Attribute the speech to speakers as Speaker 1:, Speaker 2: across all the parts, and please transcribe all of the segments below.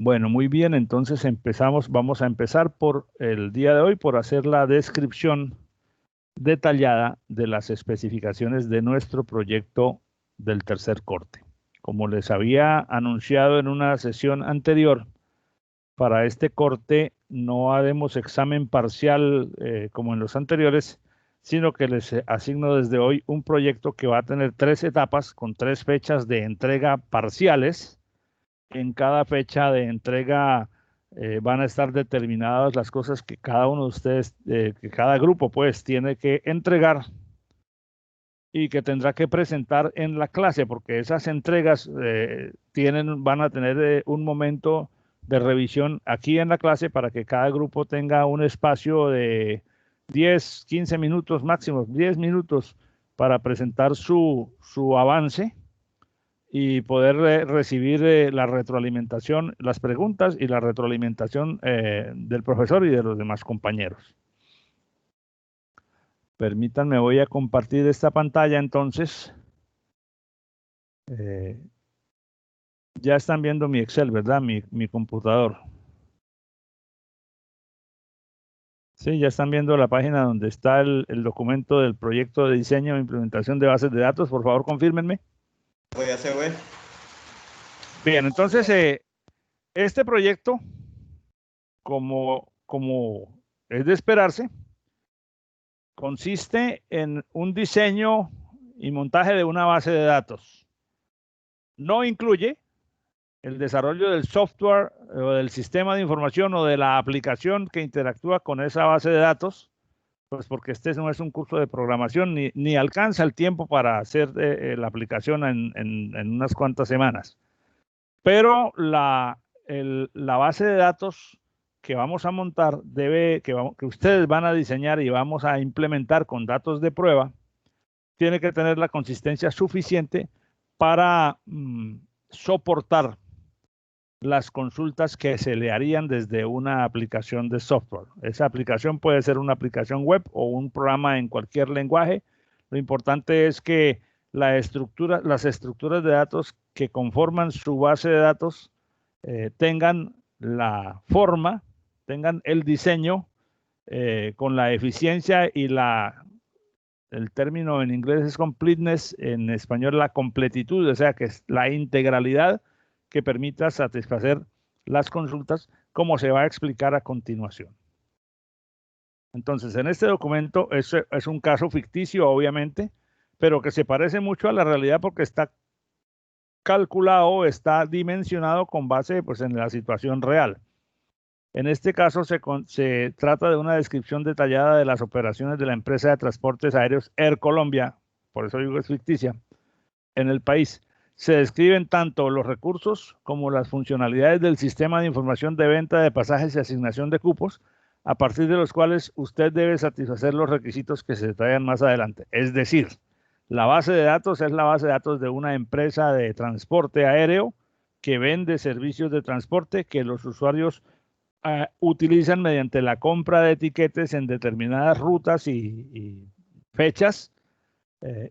Speaker 1: Bueno, muy bien, entonces vamos a empezar por el día de hoy por hacer la descripción detallada de las especificaciones de nuestro proyecto del tercer corte. Como les había anunciado en una sesión anterior, para este corte no haremos examen parcial como en los anteriores, sino que les asigno desde hoy un proyecto que va a tener 3 etapas con 3 fechas de entrega parciales. En cada fecha de entrega van a estar determinadas las cosas que cada uno de ustedes, que cada grupo pues tiene que entregar y que tendrá que presentar en la clase, porque esas entregas van a tener un momento de revisión aquí en la clase para que cada grupo tenga un espacio de 10, 15 minutos máximo, 10 minutos para presentar su avance y poder recibir la retroalimentación, las preguntas y la retroalimentación del profesor y de los demás compañeros. Permítanme, voy a compartir esta pantalla entonces. Ya están viendo mi Excel, ¿verdad? Mi computador. Sí, ya están viendo la página donde está el documento del proyecto de diseño e implementación de bases de datos. Por favor, confírmenme.
Speaker 2: Voy a hacer, güey.
Speaker 1: Bien, entonces, este proyecto, como es de esperarse, consiste en un diseño y montaje de una base de datos. No incluye el desarrollo del software o del sistema de información o de la aplicación que interactúa con esa base de datos, pues porque este no es un curso de programación ni alcanza el tiempo para hacer la aplicación en unas cuantas semanas. Pero la base de datos que vamos a montar que ustedes van a diseñar y vamos a implementar con datos de prueba, tiene que tener la consistencia suficiente para soportar las consultas que se le harían desde una aplicación de software. Esa aplicación puede ser una aplicación web o un programa en cualquier lenguaje. Lo importante es que las estructuras de datos que conforman su base de datos tengan la forma, tengan el diseño con la eficiencia y el término en inglés es completeness, en español la completitud, o sea que es la integralidad que permita satisfacer las consultas, como se va a explicar a continuación. Entonces, en este documento es un caso ficticio, obviamente, pero que se parece mucho a la realidad porque está calculado, está dimensionado con base pues, en la situación real. En este caso se trata de una descripción detallada de las operaciones de la empresa de transportes aéreos Air Colombia, por eso digo que es ficticia, en el país. Se describen tanto los recursos como las funcionalidades del sistema de información de venta de pasajes y asignación de cupos, a partir de los cuales usted debe satisfacer los requisitos que se detallan más adelante. Es decir, la base de datos es la base de datos de una empresa de transporte aéreo que vende servicios de transporte que los usuarios utilizan mediante la compra de etiquetes en determinadas rutas y fechas,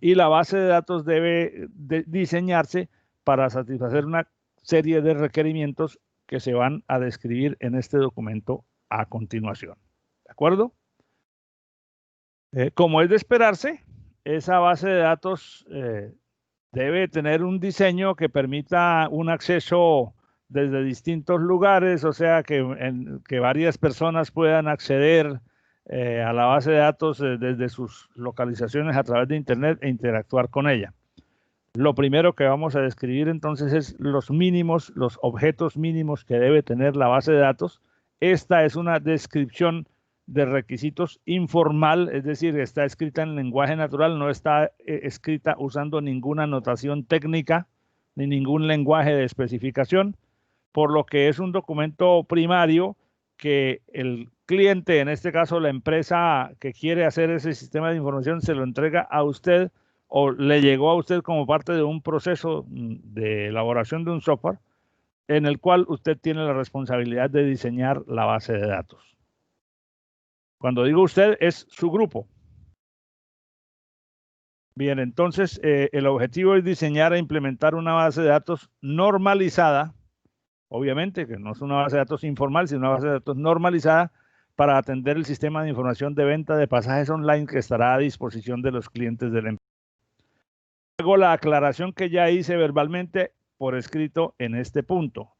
Speaker 1: y la base de datos debe diseñarse para satisfacer una serie de requerimientos que se van a describir en este documento a continuación. ¿De acuerdo? Como es de esperarse, esa base de datos debe tener un diseño que permita un acceso desde distintos lugares, o sea, que varias personas puedan acceder a la base de datos desde sus localizaciones a través de Internet e interactuar con ella. Lo primero que vamos a describir entonces es los objetos mínimos que debe tener la base de datos. Esta es una descripción de requisitos informal, es decir, está escrita en lenguaje natural, no está escrita usando ninguna notación técnica ni ningún lenguaje de especificación, por lo que es un documento primario que el cliente, en este caso la empresa que quiere hacer ese sistema de información, se lo entrega a usted o le llegó a usted como parte de un proceso de elaboración de un software en el cual usted tiene la responsabilidad de diseñar la base de datos. Cuando digo usted, es su grupo. Bien, entonces el objetivo es diseñar e implementar una base de datos normalizada obviamente, que no es una base de datos informal, sino una base de datos normalizada para atender el sistema de información de venta de pasajes online que estará a disposición de los clientes de la empresa. Hago la aclaración que ya hice verbalmente por escrito en este punto.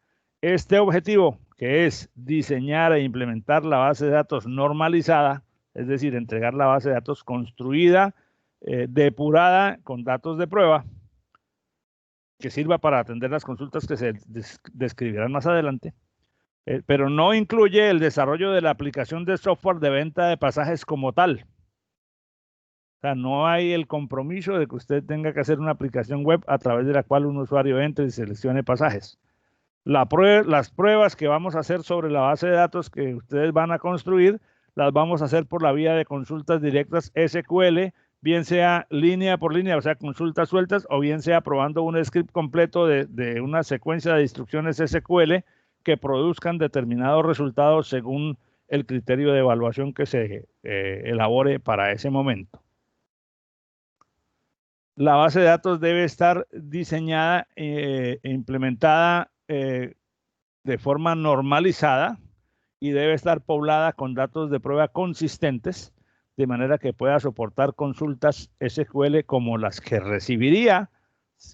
Speaker 1: Este objetivo, que es diseñar e implementar la base de datos normalizada, es decir, entregar la base de datos construida, depurada con datos de prueba, que sirva para atender las consultas que se describirán más adelante, pero no incluye el desarrollo de la aplicación de software de venta de pasajes como tal. O sea, no hay el compromiso de que usted tenga que hacer una aplicación web a través de la cual un usuario entre y seleccione pasajes. Las pruebas que vamos a hacer sobre la base de datos que ustedes van a construir, las vamos a hacer por la vía de consultas directas SQL, bien sea línea por línea, o sea, consultas sueltas, o bien sea probando un script completo de una secuencia de instrucciones SQL que produzcan determinados resultados según el criterio de evaluación que se elabore para ese momento. La base de datos debe estar diseñada e implementada de forma normalizada y debe estar poblada con datos de prueba consistentes, de manera que pueda soportar consultas SQL como las que recibiría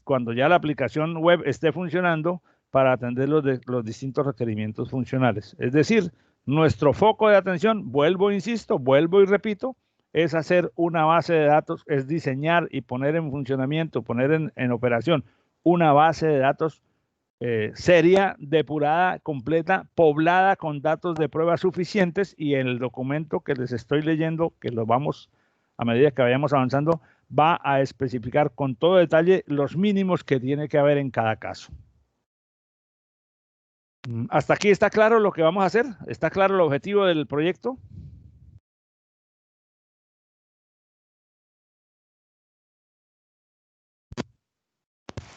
Speaker 1: cuando ya la aplicación web esté funcionando para atender los distintos requerimientos funcionales. Es decir, nuestro foco de atención, vuelvo, insisto, vuelvo y repito, es hacer una base de datos, es diseñar y poner en funcionamiento, poner en operación una base de datos seria, depurada, completa, poblada con datos de prueba suficientes, y en el documento que les estoy leyendo, que lo vamos a medida que vayamos avanzando, va a especificar con todo detalle los mínimos que tiene que haber en cada caso. ¿Hasta aquí está claro lo que vamos a hacer? ¿Está claro el objetivo del proyecto?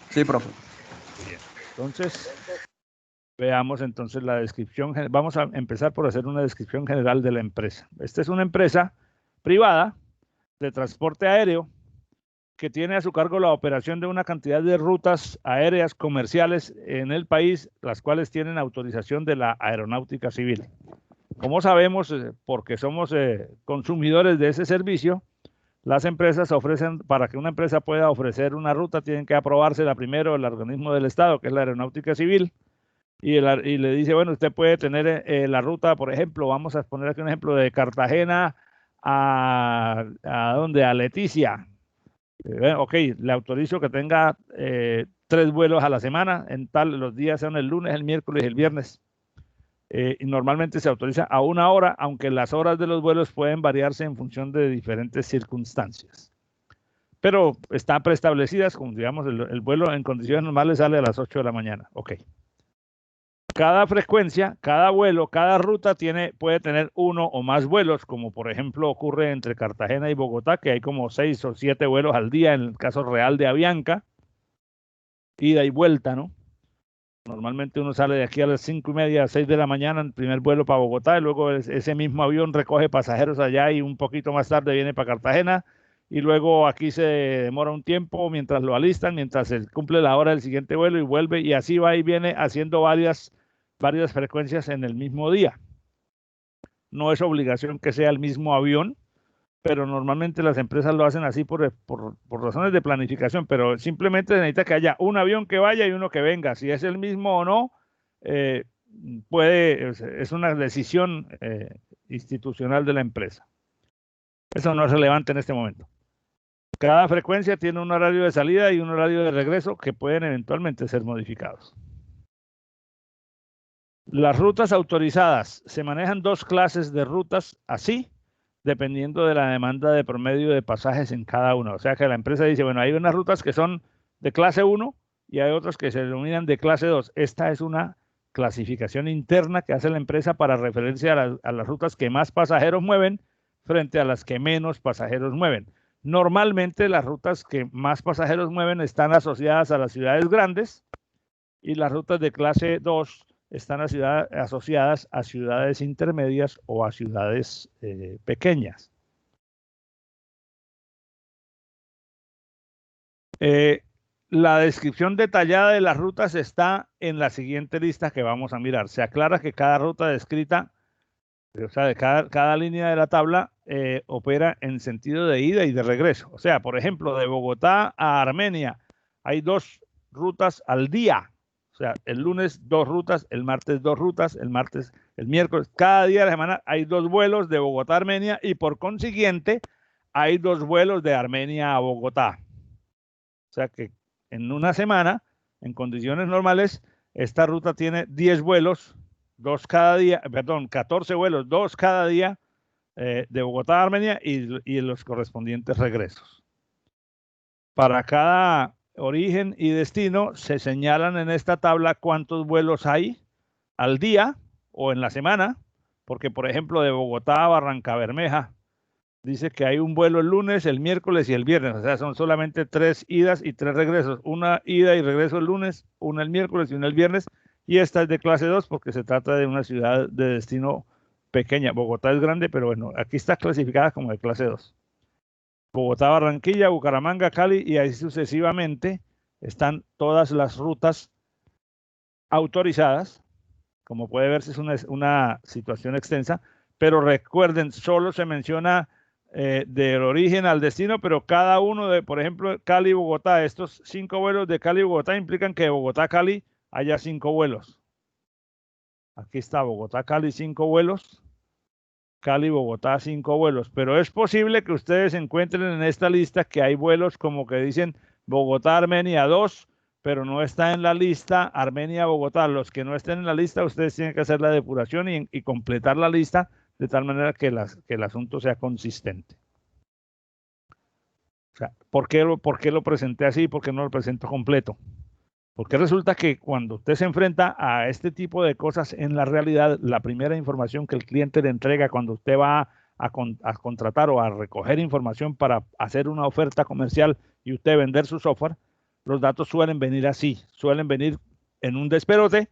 Speaker 2: Sí, profe.
Speaker 1: Bien. Entonces, veamos entonces la descripción. Vamos a empezar por hacer una descripción general de la empresa. Esta es una empresa privada de transporte aéreo que tiene a su cargo la operación de una cantidad de rutas aéreas comerciales en el país, las cuales tienen autorización de la Aeronáutica Civil. Como sabemos, porque somos consumidores de ese servicio, las empresas ofrecen, para que una empresa pueda ofrecer una ruta, tienen que aprobársela primero el organismo del Estado, que es la Aeronáutica Civil, y le dice, bueno, usted puede tener la ruta, por ejemplo, vamos a poner aquí un ejemplo de Cartagena a ¿dónde? A Leticia. Ok, le autorizo que tenga 3 vuelos a la semana, los días sean el lunes, el miércoles y el viernes. Y normalmente se autoriza a 1 hora, aunque las horas de los vuelos pueden variarse en función de diferentes circunstancias. Pero están preestablecidas, como digamos, el vuelo en condiciones normales sale a las 8 de la mañana. Ok. Cada frecuencia, cada vuelo, cada ruta puede tener 1 o más vuelos, como por ejemplo ocurre entre Cartagena y Bogotá, que hay como 6 o 7 vuelos al día en el caso real de Avianca, ida y vuelta, ¿no? Normalmente uno sale de aquí a las 5:30, 6 de la mañana, en el primer vuelo para Bogotá, y luego ese mismo avión recoge pasajeros allá y un poquito más tarde viene para Cartagena, y luego aquí se demora un tiempo mientras lo alistan, mientras se cumple la hora del siguiente vuelo y vuelve, y así va y viene haciendo varias frecuencias en el mismo día. No es obligación que sea el mismo avión, pero normalmente las empresas lo hacen así por razones de planificación, pero simplemente necesita que haya un avión que vaya y uno que venga. Si es el mismo o no, es una decisión institucional de la empresa. Eso no es relevante en este momento. Cada frecuencia tiene un horario de salida y un horario de regreso que pueden eventualmente ser modificados. Las rutas autorizadas. Se manejan 2 clases de rutas así, dependiendo de la demanda de promedio de pasajes en cada una. O sea que la empresa dice, bueno, hay unas rutas que son de clase 1 y hay otras que se denominan de clase 2. Esta es una clasificación interna que hace la empresa para referencia a las rutas que más pasajeros mueven frente a las que menos pasajeros mueven. Normalmente las rutas que más pasajeros mueven están asociadas a las ciudades grandes, y las rutas de clase 2 están asociadas a ciudades intermedias o a ciudades pequeñas. La descripción detallada de las rutas está en la siguiente lista que vamos a mirar. Se aclara que cada ruta descrita, o sea, de cada línea de la tabla opera en sentido de ida y de regreso. O sea, por ejemplo, de Bogotá a Armenia hay 2 rutas al día. O sea, el lunes 2 rutas, el martes 2 rutas, el miércoles, cada día de la semana hay 2 vuelos de Bogotá a Armenia y por consiguiente hay 2 vuelos de Armenia a Bogotá. O sea que en una semana, en condiciones normales, esta ruta tiene 10 vuelos, 2 cada día, perdón, 14 vuelos, 2 cada día de Bogotá a Armenia y los correspondientes regresos. Para cada origen y destino se señalan en esta tabla cuántos vuelos hay al día o en la semana, porque por ejemplo de Bogotá a Barrancabermeja dice que hay un vuelo el lunes, el miércoles y el viernes, o sea, son solamente 3 idas y 3 regresos, una ida y regreso el lunes, una el miércoles y una el viernes, y esta es de clase 2 porque se trata de una ciudad de destino pequeña. Bogotá es grande, pero bueno, aquí está clasificada como de clase 2. Bogotá, Barranquilla, Bucaramanga, Cali y así sucesivamente están todas las rutas autorizadas. Como puede verse, es una situación extensa, pero recuerden, solo se menciona del origen al destino, pero cada uno de, por ejemplo, Cali, Bogotá, estos 5 vuelos de Cali, Bogotá implican que de Bogotá a Cali haya 5 vuelos. Aquí está Bogotá, Cali, 5 vuelos. Cali, Bogotá, 5 vuelos. Pero es posible que ustedes encuentren en esta lista que hay vuelos como que dicen Bogotá, Armenia 2, pero no está en la lista Armenia, Bogotá. Los que no estén en la lista, ustedes tienen que hacer la depuración y completar la lista de tal manera que el asunto sea consistente. O sea, ¿por qué lo presenté así? ¿Por qué no lo presento completo? Porque resulta que cuando usted se enfrenta a este tipo de cosas en la realidad, la primera información que el cliente le entrega cuando usted va a contratar o a recoger información para hacer una oferta comercial y usted vender su software, los datos suelen venir así, suelen venir en un desperote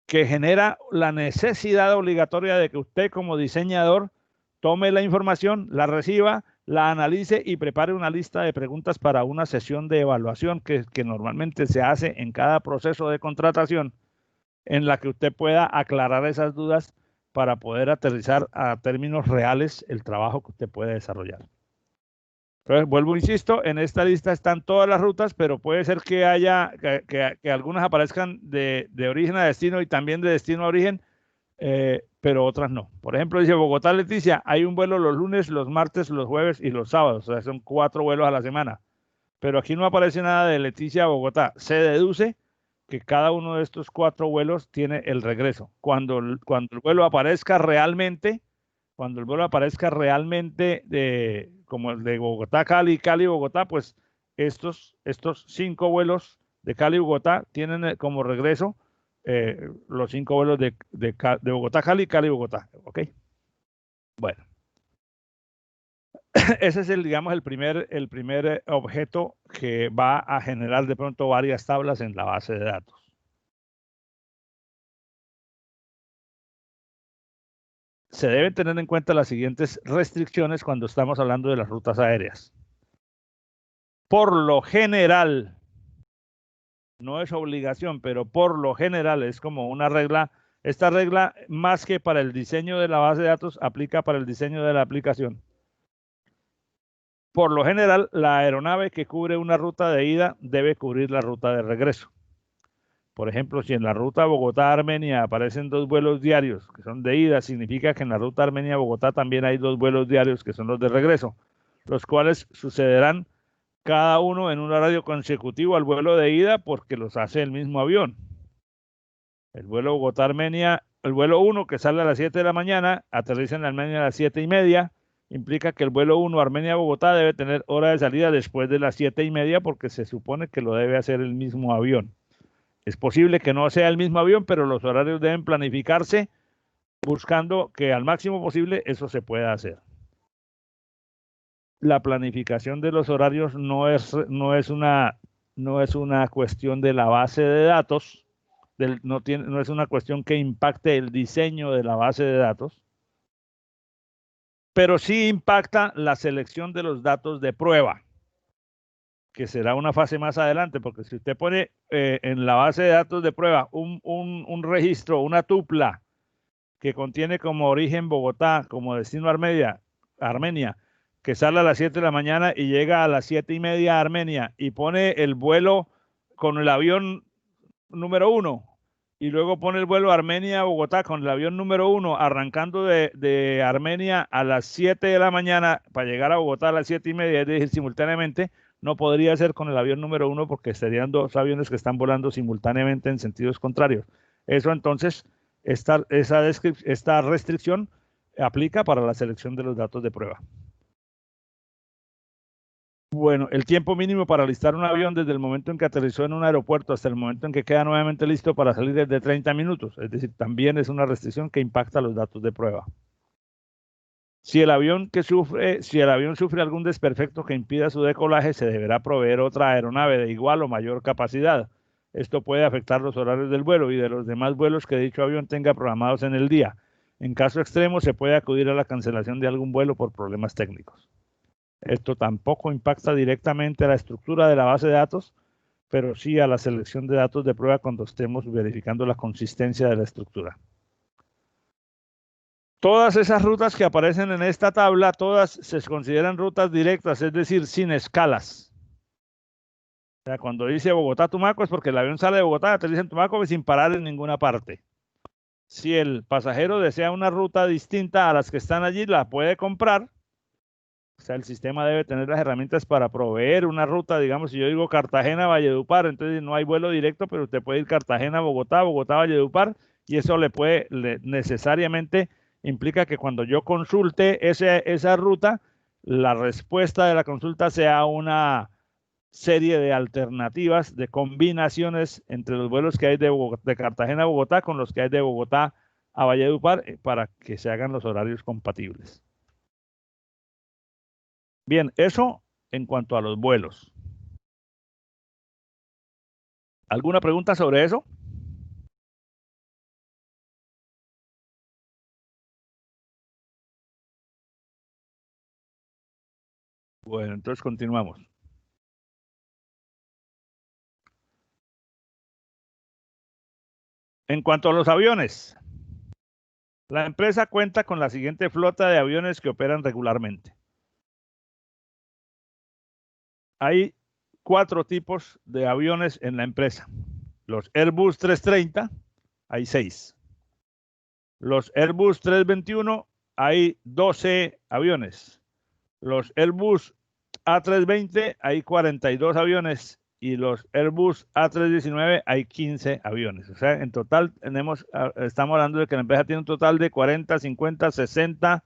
Speaker 1: que genera la necesidad obligatoria de que usted como diseñador tome la información, la reciba, la analice y prepare una lista de preguntas para una sesión de evaluación que normalmente se hace en cada proceso de contratación, en la que usted pueda aclarar esas dudas para poder aterrizar a términos reales el trabajo que usted puede desarrollar. Entonces, vuelvo, insisto, en esta lista están todas las rutas, pero puede ser que haya, que algunas aparezcan de origen a destino y también de destino a origen, pero otras no. Por ejemplo, dice Bogotá, Leticia, hay un vuelo los lunes, los martes, los jueves y los sábados, o sea, son 4 vuelos a la semana. Pero aquí no aparece nada de Leticia a Bogotá. Se deduce que cada uno de estos 4 vuelos tiene el regreso. Cuando el vuelo aparezca realmente, como el de Bogotá, Cali, Bogotá, pues estos 5 vuelos de Cali, Bogotá tienen como regreso los 5 vuelos de Bogotá, Cali, Bogotá. ¿Ok? Bueno. Ese es digamos, el primer objeto que va a generar de pronto varias tablas en la base de datos. Se deben tener en cuenta las siguientes restricciones cuando estamos hablando de las rutas aéreas. Por lo general, no es obligación, pero por lo general es como una regla. Esta regla, más que para el diseño de la base de datos, aplica para el diseño de la aplicación. Por lo general, la aeronave que cubre una ruta de ida debe cubrir la ruta de regreso. Por ejemplo, si en la ruta Bogotá-Armenia aparecen 2 vuelos diarios que son de ida, significa que en la ruta Armenia-Bogotá también hay 2 vuelos diarios que son los de regreso, los cuales sucederán cada uno en un horario consecutivo al vuelo de ida porque los hace el mismo avión. El vuelo Bogotá-Armenia, el vuelo 1 que sale a las 7 de la mañana, aterriza en Armenia a las 7:30, implica que el vuelo 1 Armenia-Bogotá debe tener hora de salida después de las 7:30 porque se supone que lo debe hacer el mismo avión. Es posible que no sea el mismo avión, pero los horarios deben planificarse buscando que al máximo posible eso se pueda hacer. La planificación de los horarios no es una cuestión de la base de datos, no es una cuestión que impacte el diseño de la base de datos, pero sí impacta la selección de los datos de prueba. que será una fase más adelante, porque si usted pone en la base de datos de prueba un registro, una tupla que contiene como origen Bogotá, como destino Armenia, que sale a las 7 de la mañana y llega a las 7:30 a Armenia, y pone el vuelo con el avión número 1, y luego pone el vuelo Armenia-Bogotá con el avión número 1, arrancando de Armenia a las 7 de la mañana para llegar a Bogotá a las 7:30, es decir, simultáneamente, no podría ser con el avión número 1 porque serían dos aviones que están volando simultáneamente en sentidos contrarios. Eso entonces, esta restricción aplica para la selección de los datos de prueba. Bueno, el tiempo mínimo para alistar un avión desde el momento en que aterrizó en un aeropuerto hasta el momento en que queda nuevamente listo para salir es de 30 minutos. Es decir, también es una restricción que impacta los datos de prueba. Si el avión sufre algún desperfecto que impida su decolaje, se deberá proveer otra aeronave de igual o mayor capacidad. Esto puede afectar los horarios del vuelo y de los demás vuelos que dicho avión tenga programados en el día. En caso extremo, se puede acudir a la cancelación de algún vuelo por problemas técnicos. Esto tampoco impacta directamente a la estructura de la base de datos, pero sí a la selección de datos de prueba cuando estemos verificando la consistencia de la estructura. Todas esas rutas que aparecen en esta tabla, todas se consideran rutas directas, es decir, sin escalas. O sea, cuando dice Bogotá-Tumaco es porque el avión sale de Bogotá, aterriza en Tumaco sin parar en ninguna parte. Si el pasajero desea una ruta distinta a las que están allí, la puede comprar. O sea, el sistema debe tener las herramientas para proveer una ruta. Digamos, si yo digo Cartagena-Valledupar, entonces no hay vuelo directo, pero usted puede ir Cartagena-Bogotá, Bogotá-Valledupar, y eso necesariamente implica que cuando yo consulte esa ruta, la respuesta de la consulta sea una serie de alternativas, de combinaciones entre los vuelos que hay de Cartagena a Bogotá con los que hay de Bogotá a Valledupar, para que se hagan los horarios compatibles. Bien, eso en cuanto a los vuelos. ¿Alguna pregunta sobre eso? Bueno, entonces continuamos. En cuanto a los aviones, la empresa cuenta con la siguiente flota de aviones que operan regularmente. Hay 4 tipos de aviones en la empresa. Los Airbus 330, hay 6. Los Airbus 321, hay 12 aviones. Los Airbus A320, hay 42 aviones. Y los Airbus A319, hay 15 aviones. O sea, en total estamos hablando de que la empresa tiene un total de 40, 50, 60,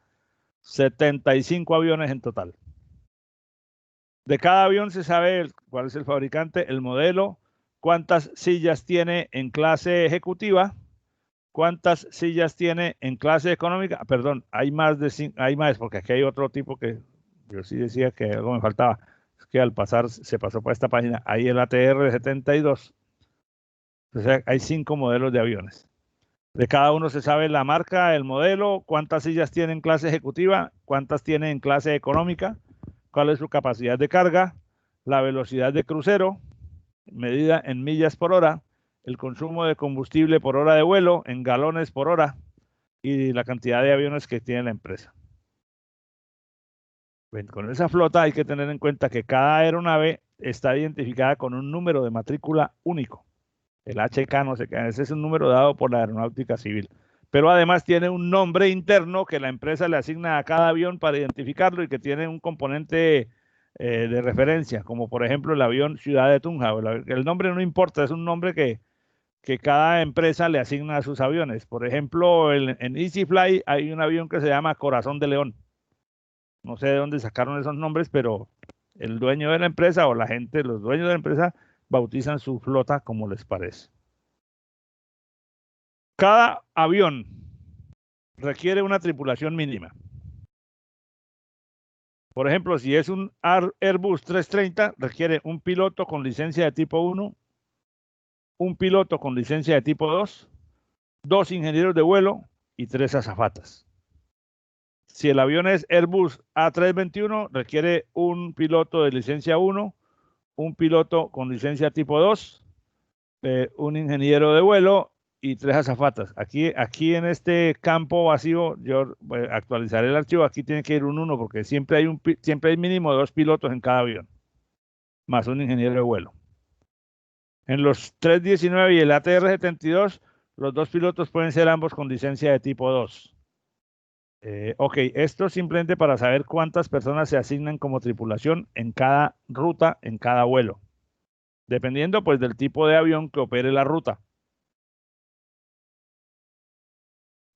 Speaker 1: 75 aviones en total. De cada avión se sabe cuál es el fabricante, el modelo, cuántas sillas tiene en clase ejecutiva, cuántas sillas tiene en clase económica. Perdón, hay más, porque aquí hay otro tipo que yo sí decía que algo me faltaba. Es que al pasar, se pasó por esta página, hay el ATR-72. O sea, hay 5 modelos de aviones. De cada uno se sabe la marca, el modelo, cuántas sillas tiene en clase ejecutiva, cuántas tiene en clase económica, cuál es su capacidad de carga, la velocidad de crucero, medida en millas por hora, el consumo de combustible por hora de vuelo, en galones por hora, y la cantidad de aviones que tiene la empresa. Bueno, con esa flota hay que tener en cuenta que cada aeronave está identificada con un número de matrícula único. El HK no sé qué, ese es un número dado por la Aeronáutica Civil. Pero además tiene un nombre interno que la empresa le asigna a cada avión para identificarlo y que tiene un componente de referencia, como por ejemplo el avión Ciudad de Tunja. El nombre no importa, es un nombre que cada empresa le asigna a sus aviones. Por ejemplo, en EasyFly hay un avión que se llama Corazón de León. No sé de dónde sacaron esos nombres, pero el dueño de la empresa o la gente, los dueños de la empresa, bautizan su flota como les parece. Cada avión requiere una tripulación mínima. Por ejemplo, si es un Airbus 330, requiere un piloto con licencia de tipo 1, un piloto con licencia de tipo 2, 2 ingenieros de vuelo y 3 azafatas. Si el avión es Airbus A321, requiere un piloto de licencia 1, un piloto con licencia tipo 2, un ingeniero de vuelo y 3 azafatas. Aquí en este campo vacío, yo actualizaré el archivo, aquí tiene que ir un 1 porque siempre hay mínimo 2 pilotos en cada avión, más un ingeniero de vuelo. En los 319 y el ATR-72, los 2 pilotos pueden ser ambos con licencia de tipo 2. Ok, esto simplemente para saber cuántas personas se asignan como tripulación en cada ruta, en cada vuelo, dependiendo pues del tipo de avión que opere la ruta.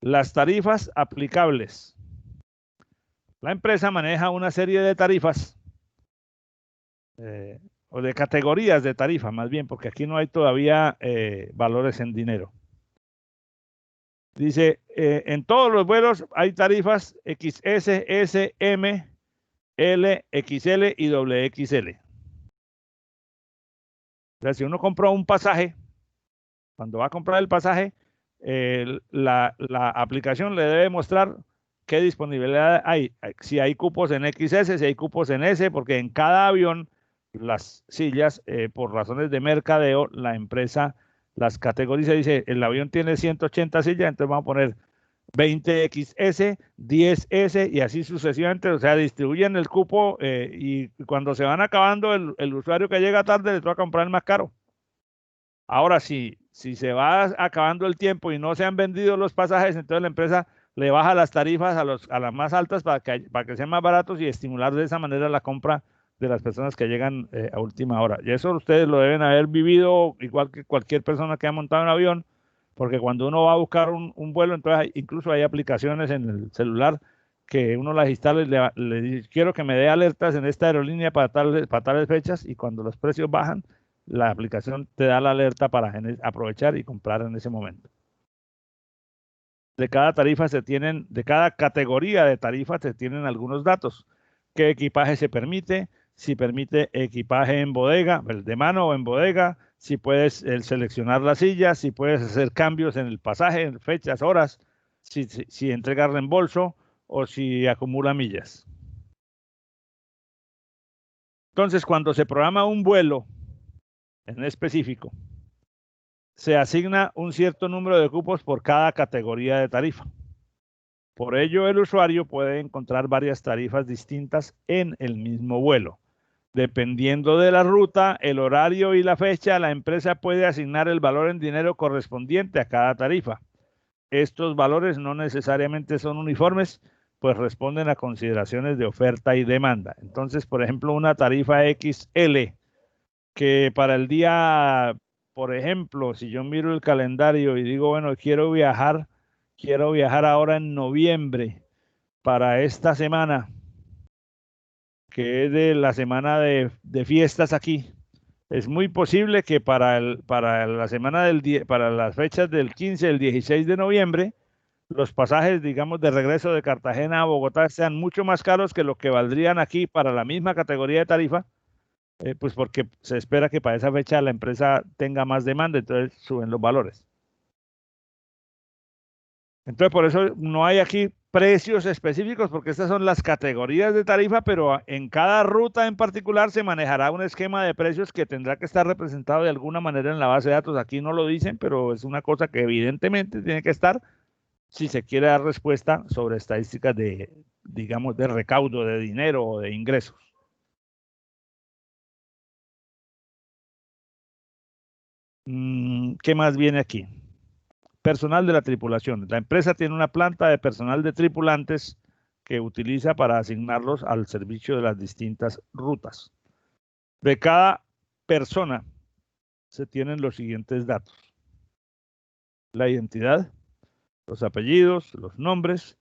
Speaker 1: Las tarifas aplicables. La empresa maneja una serie de tarifas o de categorías de tarifa, más bien, porque aquí no hay todavía valores en dinero. Dice, en todos los vuelos hay tarifas XS, S, M, L, XL y XXL. O sea, si uno compra un pasaje, cuando va a comprar el pasaje, la aplicación le debe mostrar qué disponibilidad hay. Si hay cupos en XS, si hay cupos en S, porque en cada avión las sillas, por razones de mercadeo, la empresa las categoriza. Dice, el avión tiene 180 sillas, entonces vamos a poner 20XS, 10S y así sucesivamente. O sea, distribuyen el cupo y cuando se van acabando, el usuario que llega tarde le toca comprar el más caro. Ahora, si se va acabando el tiempo y no se han vendido los pasajes, entonces la empresa le baja las tarifas a las más altas para que sean más baratos y estimular de esa manera la compra de las personas que llegan a última hora. Y eso ustedes lo deben haber vivido igual que cualquier persona que ha montado un avión, porque cuando uno va a buscar un vuelo, entonces incluso hay aplicaciones en el celular que uno las instala y le dice, quiero que me dé alertas en esta aerolínea para tales fechas, y cuando los precios bajan, la aplicación te da la alerta para aprovechar y comprar en ese momento. De cada categoría de tarifa se tienen algunos datos. ¿Qué equipaje se permite? Si permite equipaje en bodega, de mano o en bodega, si puedes seleccionar la silla, si puedes hacer cambios en el pasaje, en fechas, horas, si entrega reembolso o si acumula millas. Entonces, cuando se programa un vuelo en específico, se asigna un cierto número de cupos por cada categoría de tarifa. Por ello, el usuario puede encontrar varias tarifas distintas en el mismo vuelo. Dependiendo de la ruta, el horario y la fecha, la empresa puede asignar el valor en dinero correspondiente a cada tarifa. Estos valores no necesariamente son uniformes, pues responden a consideraciones de oferta y demanda. Entonces, por ejemplo, una tarifa XL, que para el día, por ejemplo, si yo miro el calendario y digo, bueno, quiero viajar ahora en noviembre para esta semana, que es de la semana de fiestas aquí. Es muy posible que para la semana para las fechas del 15, el 16 de noviembre, los pasajes, digamos, de regreso de Cartagena a Bogotá sean mucho más caros que lo que valdrían aquí para la misma categoría de tarifa, pues porque se espera que para esa fecha la empresa tenga más demanda, entonces suben los valores. Entonces, por eso no hay aquí precios específicos, porque estas son las categorías de tarifa, pero en cada ruta en particular se manejará un esquema de precios que tendrá que estar representado de alguna manera en la base de datos. Aquí no lo dicen, pero es una cosa que evidentemente tiene que estar si se quiere dar respuesta sobre estadísticas de, digamos, de recaudo de dinero o de ingresos. ¿Qué más viene aquí? Personal de la tripulación. La empresa tiene una planta de personal de tripulantes que utiliza para asignarlos al servicio de las distintas rutas. De cada persona se tienen los siguientes datos: la identidad, los apellidos, los nombres,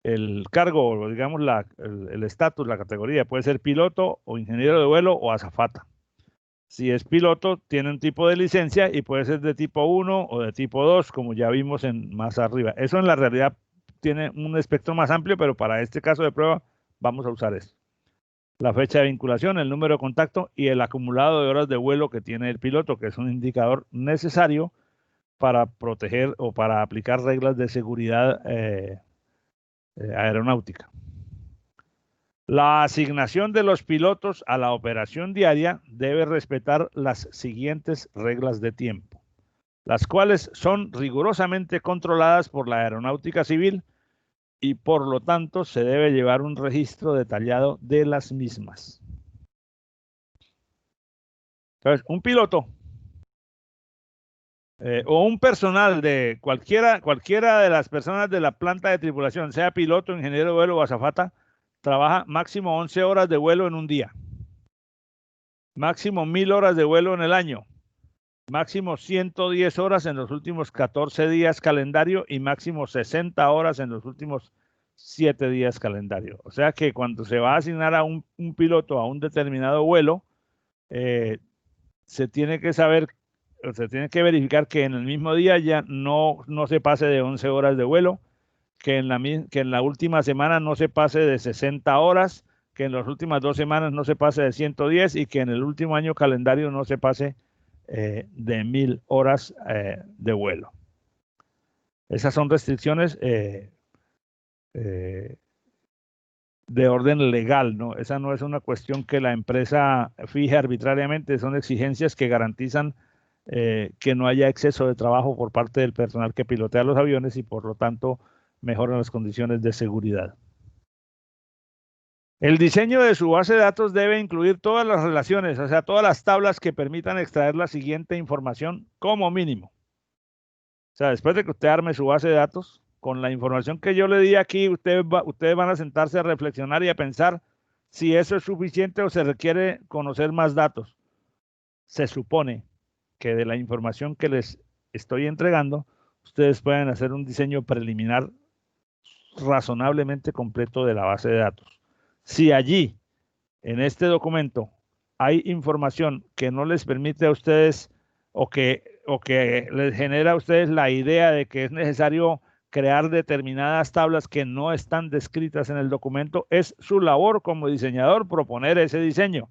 Speaker 1: el cargo, digamos, el estatus, la categoría. Puede ser piloto o ingeniero de vuelo o azafata. Si es piloto, tiene un tipo de licencia y puede ser de tipo 1 o de tipo 2, como ya vimos más arriba. Eso en la realidad tiene un espectro más amplio, pero para este caso de prueba vamos a usar eso. La fecha de vinculación, el número de contacto y el acumulado de horas de vuelo que tiene el piloto, que es un indicador necesario para proteger o para aplicar reglas de seguridad aeronáutica. La asignación de los pilotos a la operación diaria debe respetar las siguientes reglas de tiempo, las cuales son rigurosamente controladas por la Aeronáutica Civil y por lo tanto se debe llevar un registro detallado de las mismas. Entonces, un piloto o un personal de cualquiera de las personas de la planta de tripulación, sea piloto, ingeniero de vuelo o azafata, trabaja máximo 11 horas de vuelo en un día, máximo 1000 horas de vuelo en el año, máximo 110 horas en los últimos 14 días calendario y máximo 60 horas en los últimos 7 días calendario. O sea que cuando se va a asignar a un piloto a un determinado vuelo, se tiene que saber, se tiene que verificar que en el mismo día ya no se pase de 11 horas de vuelo, que en la última semana no se pase de 60 horas, que en las últimas 2 semanas no se pase de 110 y que en el último año calendario no se pase de 1000 horas de vuelo. Esas son restricciones de orden legal, ¿no? Esa no es una cuestión que la empresa fije arbitrariamente, son exigencias que garantizan que no haya exceso de trabajo por parte del personal que pilotea los aviones y por lo tanto mejoran las condiciones de seguridad. El diseño de su base de datos debe incluir todas las relaciones, o sea, todas las tablas que permitan extraer la siguiente información como mínimo. O sea, después de que usted arme su base de datos, con la información que yo le di aquí, ustedes van a sentarse a reflexionar y a pensar si eso es suficiente o se requiere conocer más datos. Se supone que de la información que les estoy entregando, ustedes pueden hacer un diseño preliminar razonablemente completo de la base de datos. Si allí, en este documento, hay información que no les permite a ustedes o que les genera a ustedes la idea de que es necesario crear determinadas tablas que no están descritas en el documento, es su labor como diseñador proponer ese diseño.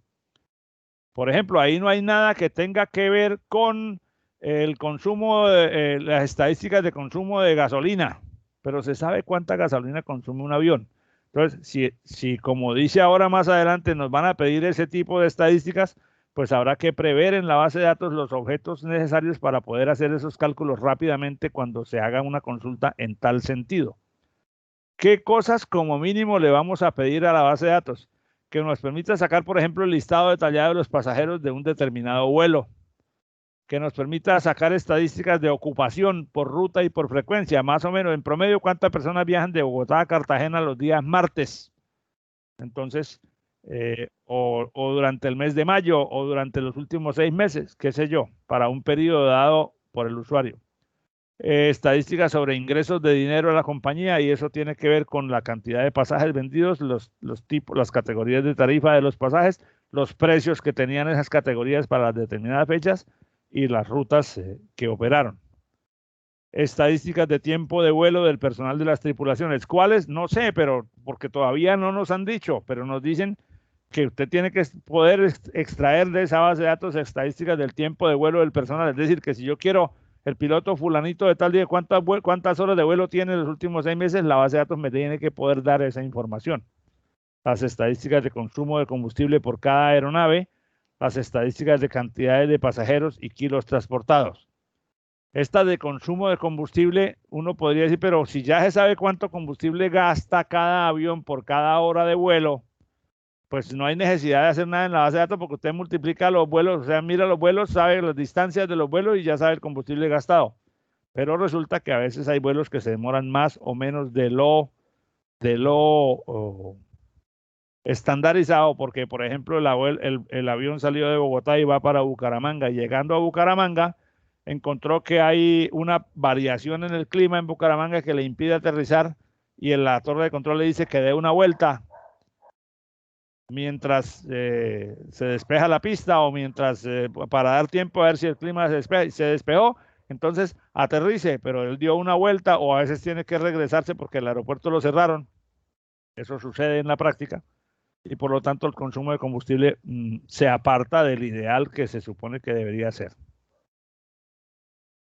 Speaker 1: Por ejemplo, ahí no hay nada que tenga que ver con el consumo, las estadísticas de consumo de gasolina, pero se sabe cuánta gasolina consume un avión. Entonces, si como dice ahora más adelante, nos van a pedir ese tipo de estadísticas, pues habrá que prever en la base de datos los objetos necesarios para poder hacer esos cálculos rápidamente cuando se haga una consulta en tal sentido. ¿Qué cosas como mínimo le vamos a pedir a la base de datos? Que nos permita sacar, por ejemplo, el listado detallado de los pasajeros de un determinado vuelo, que nos permita sacar estadísticas de ocupación por ruta y por frecuencia, más o menos en promedio cuántas personas viajan de Bogotá a Cartagena los días martes. Entonces, o durante el mes de mayo o durante los últimos 6 meses, qué sé yo, para un periodo dado por el usuario. Estadísticas sobre ingresos de dinero a la compañía y eso tiene que ver con la cantidad de pasajes vendidos, los tipos, las categorías de tarifa de los pasajes, los precios que tenían esas categorías para las determinadas fechas y las rutas que operaron. Estadísticas de tiempo de vuelo del personal de las tripulaciones. ¿Cuáles? No sé, pero porque todavía no nos han dicho, pero nos dicen que usted tiene que poder extraer de esa base de datos estadísticas del tiempo de vuelo del personal. Es decir, que si yo quiero el piloto fulanito de tal día, cuántas horas de vuelo tiene en los últimos 6 meses, la base de datos me tiene que poder dar esa información. Las estadísticas de consumo de combustible por cada aeronave, las estadísticas de cantidades de pasajeros y kilos transportados. Esta de consumo de combustible, uno podría decir, pero si ya se sabe cuánto combustible gasta cada avión por cada hora de vuelo, pues no hay necesidad de hacer nada en la base de datos porque usted multiplica los vuelos, o sea, mira los vuelos, sabe las distancias de los vuelos y ya sabe el combustible gastado. Pero resulta que a veces hay vuelos que se demoran más o menos de lo estandarizado, porque por ejemplo el avión salió de Bogotá y va para Bucaramanga, y llegando a Bucaramanga encontró que hay una variación en el clima en Bucaramanga que le impide aterrizar y en la torre de control le dice que dé una vuelta mientras se despeja la pista o mientras para dar tiempo a ver si el clima se despejó, entonces aterrice, pero él dio una vuelta o a veces tiene que regresarse porque el aeropuerto lo cerraron. Eso sucede en la práctica y por lo tanto el consumo de combustible se aparta del ideal que se supone que debería ser.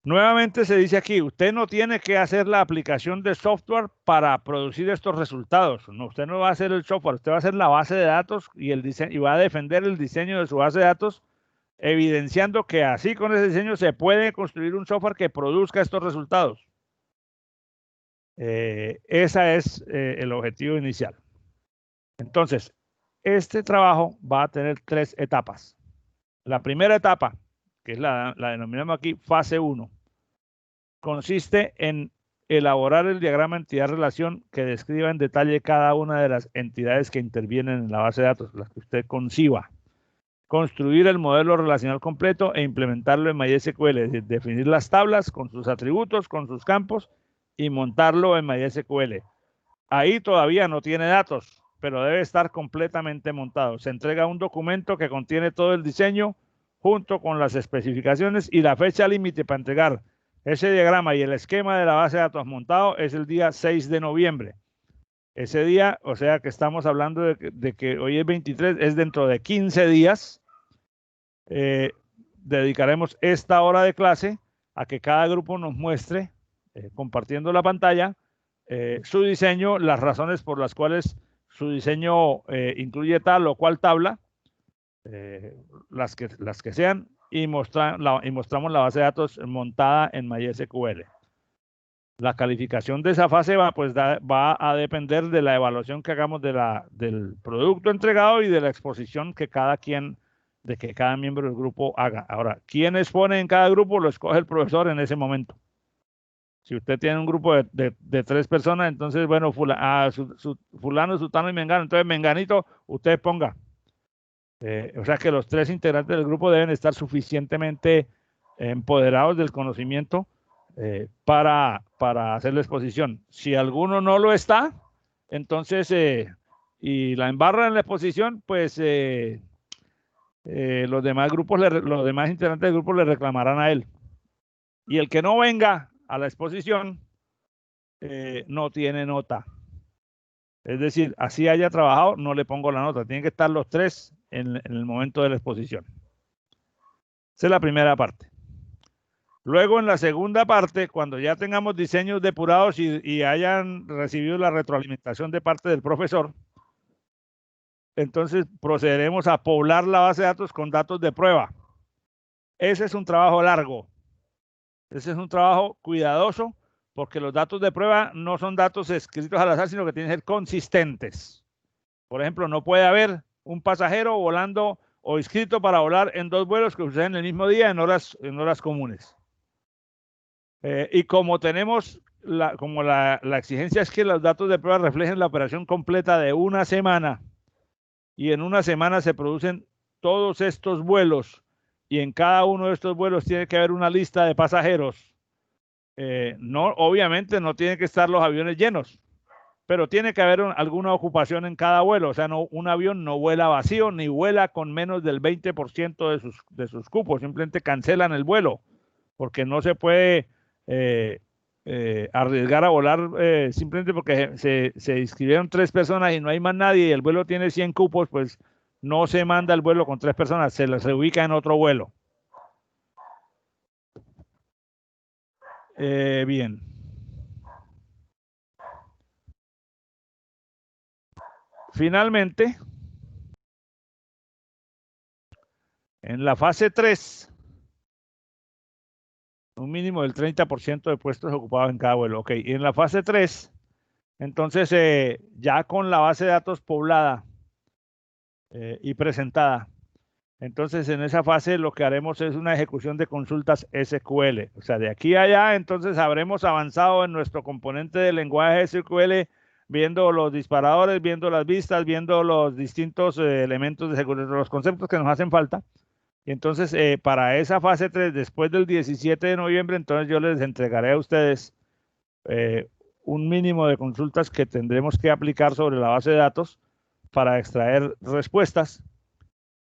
Speaker 1: Nuevamente se dice aquí, usted no tiene que hacer la aplicación de software para producir estos resultados. No, usted no va a hacer el software, usted va a hacer la base de datos y, y va a defender el diseño de su base de datos, evidenciando que así con ese diseño se puede construir un software que produzca estos resultados. Ese es el objetivo inicial. Entonces, este trabajo va a tener 3 etapas. La primera etapa, que es la denominamos aquí fase 1, consiste en elaborar el diagrama entidad-relación que describa en detalle cada una de las entidades que intervienen en la base de datos, las que usted conciba. Construir el modelo relacional completo e implementarlo en MySQL, es decir, definir las tablas con sus atributos, con sus campos y montarlo en MySQL. Ahí todavía no tiene datos, pero debe estar completamente montado. Se entrega un documento que contiene todo el diseño junto con las especificaciones y la fecha límite para entregar ese diagrama y el esquema de la base de datos montado es el día 6 de noviembre. Ese día, o sea que estamos hablando de que hoy es 23, es dentro de 15 días. Dedicaremos esta hora de clase a que cada grupo nos muestre, compartiendo la pantalla, su diseño, las razones por las cuales su diseño incluye tal o cual tabla, las que sean, y mostramos la base de datos montada en MySQL. La calificación de esa fase va a depender de la evaluación que hagamos del producto entregado y de la exposición que cada miembro del grupo haga. Ahora, ¿quién expone en cada grupo? Lo escoge el profesor en ese momento. Si usted tiene un grupo de 3 personas, entonces, bueno, fulano, sutano y mengano, entonces menganito, usted ponga. O sea que los 3 integrantes del grupo deben estar suficientemente empoderados del conocimiento para hacer la exposición. Si alguno no lo está, entonces, y la embarra en la exposición, pues los demás integrantes del grupo le reclamarán a él. Y el que no venga a la exposición no tiene nota. Es decir, así haya trabajado, no le pongo la nota. Tienen que estar los 3 en el momento de la exposición. Esa es la primera parte. Luego, en la segunda parte, cuando ya tengamos diseños depurados y hayan recibido la retroalimentación de parte del profesor, entonces procederemos a poblar la base de datos con datos de prueba. Ese es un trabajo largo. Ese es un trabajo cuidadoso, porque los datos de prueba no son datos escritos al azar, sino que tienen que ser consistentes. Por ejemplo, no puede haber un pasajero volando o inscrito para volar en 2 vuelos que suceden el mismo día en horas comunes. Y como tenemos, la exigencia es que los datos de prueba reflejen la operación completa de una semana, y en una semana se producen todos estos vuelos, y en cada uno de estos vuelos tiene que haber una lista de pasajeros. Obviamente no tienen que estar los aviones llenos, pero tiene que haber alguna ocupación en cada vuelo. O sea, un avión no vuela vacío ni vuela con menos del 20% de sus cupos. Simplemente cancelan el vuelo, porque no se puede arriesgar a volar simplemente porque se inscribieron 3 personas y no hay más nadie y el vuelo tiene 100 cupos, pues no se manda el vuelo con 3 personas, se les reubica en otro vuelo. Bien. Finalmente, en la fase 3, un mínimo del 30% de puestos ocupados en cada vuelo. Ok, y en la fase 3, entonces ya con la base de datos poblada y presentada, entonces en esa fase lo que haremos es una ejecución de consultas SQL. O sea, de aquí a allá, entonces habremos avanzado en nuestro componente de lenguaje SQL, viendo los disparadores, viendo las vistas, viendo los distintos elementos de seguridad, los conceptos que nos hacen falta. Y entonces, para esa fase 3, después del 17 de noviembre, entonces yo les entregaré a ustedes un mínimo de consultas que tendremos que aplicar sobre la base de datos para extraer respuestas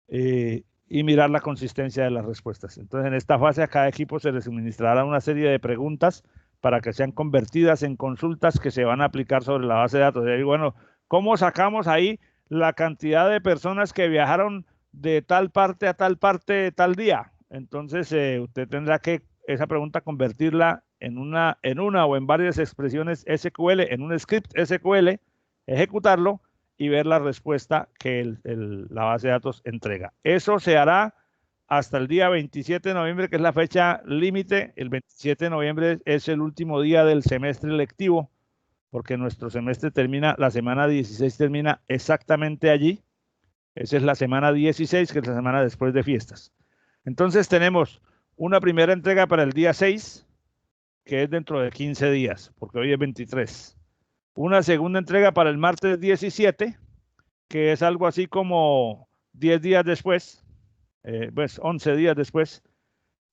Speaker 1: y mirar la consistencia de las respuestas. Entonces, en esta fase a cada equipo se les suministrará una serie de preguntas para que sean convertidas en consultas que se van a aplicar sobre la base de datos. Y bueno, ¿cómo sacamos ahí la cantidad de personas que viajaron de tal parte a tal parte tal día? Entonces, usted tendrá que esa pregunta convertirla en una o en varias expresiones SQL, en un script SQL, ejecutarlo y ver la respuesta que la base de datos entrega. Eso se hará hasta el día 27 de noviembre, que es la fecha límite. El 27 de noviembre es el último día del semestre lectivo, porque nuestro semestre termina, la semana 16 termina exactamente allí. Esa es la semana 16, que es la semana después de fiestas. Entonces tenemos una primera entrega para el día 6, que es dentro de 15 días, porque hoy es 23. Una segunda entrega para el martes 17, que es algo así como 10 días después, pues 11 días después,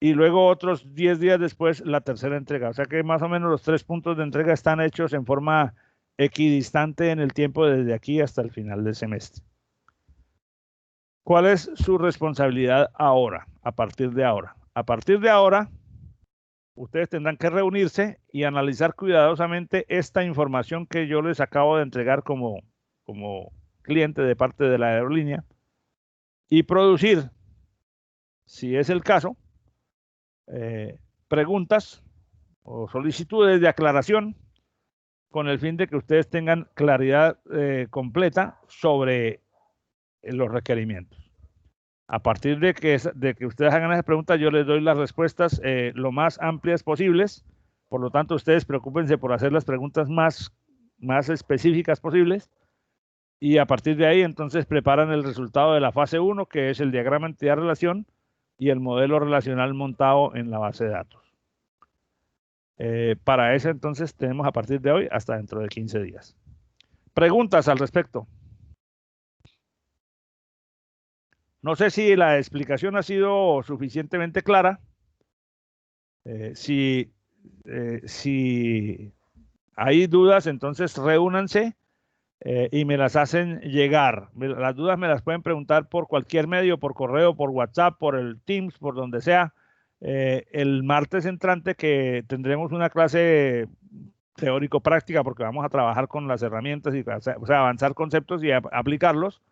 Speaker 1: y luego otros 10 días después la tercera entrega. O sea que más o menos los 3 puntos de entrega están hechos en forma equidistante en el tiempo desde aquí hasta el final del semestre. ¿Cuál es su responsabilidad ahora, a partir de ahora? A partir de ahora, ustedes tendrán que reunirse y analizar cuidadosamente esta información que yo les acabo de entregar como cliente de parte de la aerolínea y producir, si es el caso, preguntas o solicitudes de aclaración con el fin de que ustedes tengan claridad completa sobre los requerimientos. A partir de que ustedes hagan esas preguntas, yo les doy las respuestas lo más amplias posibles. Por lo tanto, ustedes preocúpense por hacer las preguntas más específicas posibles. Y a partir de ahí, entonces, preparan el resultado de la fase 1, que es el diagrama entidad-relación y el modelo relacional montado en la base de datos. Para eso, entonces, tenemos a partir de hoy hasta dentro de 15 días. Preguntas al respecto. No sé si la explicación ha sido suficientemente clara. Si hay dudas, entonces reúnanse y me las hacen llegar. Las dudas me las pueden preguntar por cualquier medio, por correo, por WhatsApp, por el Teams, por donde sea. El martes entrante, que tendremos una clase teórico-práctica, porque vamos a trabajar con las herramientas y avanzar conceptos y aplicarlos.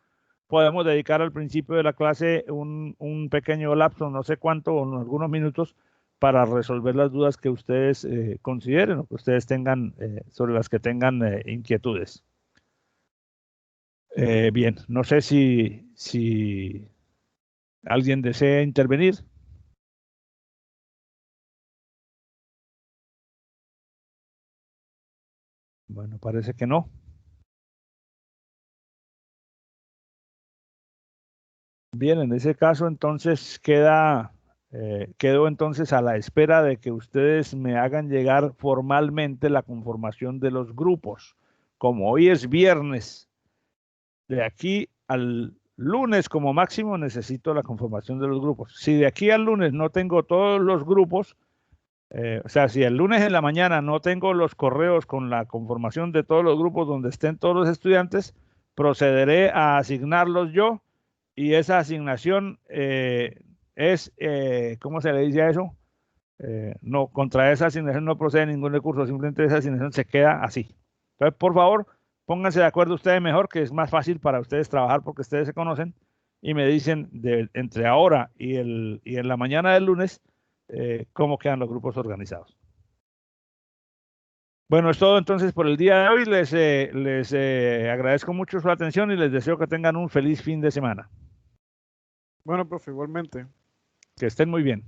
Speaker 1: Podemos dedicar al principio de la clase un pequeño lapso, no sé cuánto, o algunos minutos, para resolver las dudas que ustedes consideren o que ustedes tengan, sobre las que tengan inquietudes. Bien, no sé si alguien desea intervenir. Bueno, parece que no. Bien, en ese caso entonces quedo entonces a la espera de que ustedes me hagan llegar formalmente la conformación de los grupos. Como hoy es viernes, de aquí al lunes como máximo necesito la conformación de los grupos. Si de aquí al lunes no tengo todos los grupos, o sea, si el lunes en la mañana no tengo los correos con la conformación de todos los grupos donde estén todos los estudiantes, procederé a asignarlos yo. Y esa asignación es, ¿cómo se le dice a eso? No, contra esa asignación no procede ningún recurso, simplemente esa asignación se queda así. Entonces, por favor, pónganse de acuerdo ustedes mejor, que es más fácil para ustedes trabajar porque ustedes se conocen, y me dicen entre ahora y en la mañana del lunes cómo quedan los grupos organizados. Bueno, es todo entonces por el día de hoy. Les agradezco mucho su atención y les deseo que tengan un feliz fin de semana.
Speaker 3: Bueno, profe, igualmente.
Speaker 1: Que estén muy bien.